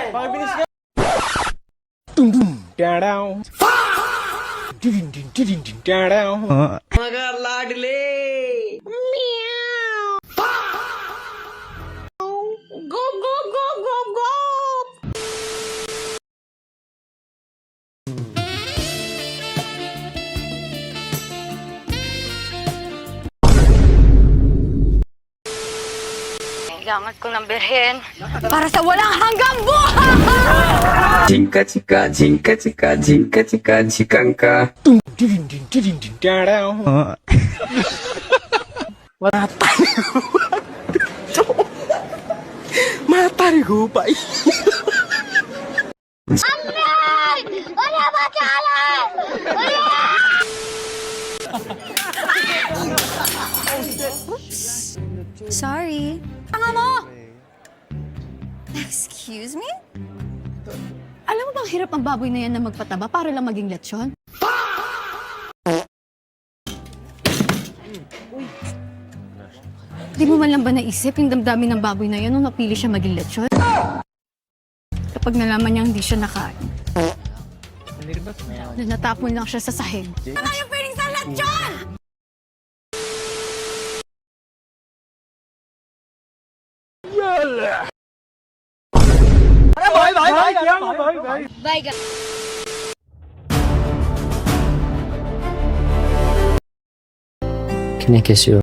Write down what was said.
Pakibilis ka! Dadaw! Dadaw! Mga ladile! Meow! Go, go, go, go, go! Kailangan ko ng birhen para sa walang hanggang buhay! Chika chika, chika chika, chika chika, chikangka. Dadaw! Matay ko pa eh! Wala ba kalan? Sorry. Tanga mo! Excuse me? Alam mo bang hirap ang baboy na yan na magpataba para lang maging lechon? Di mo man lang ba naisip yung damdamin ng baboy na yan nung napili siya maging lechon? Kapag nalaman niya hindi siya nakain. Na natapon lang siya sa sahig. Ano yung piling sa lechon? Bye, guys. Can I kiss you?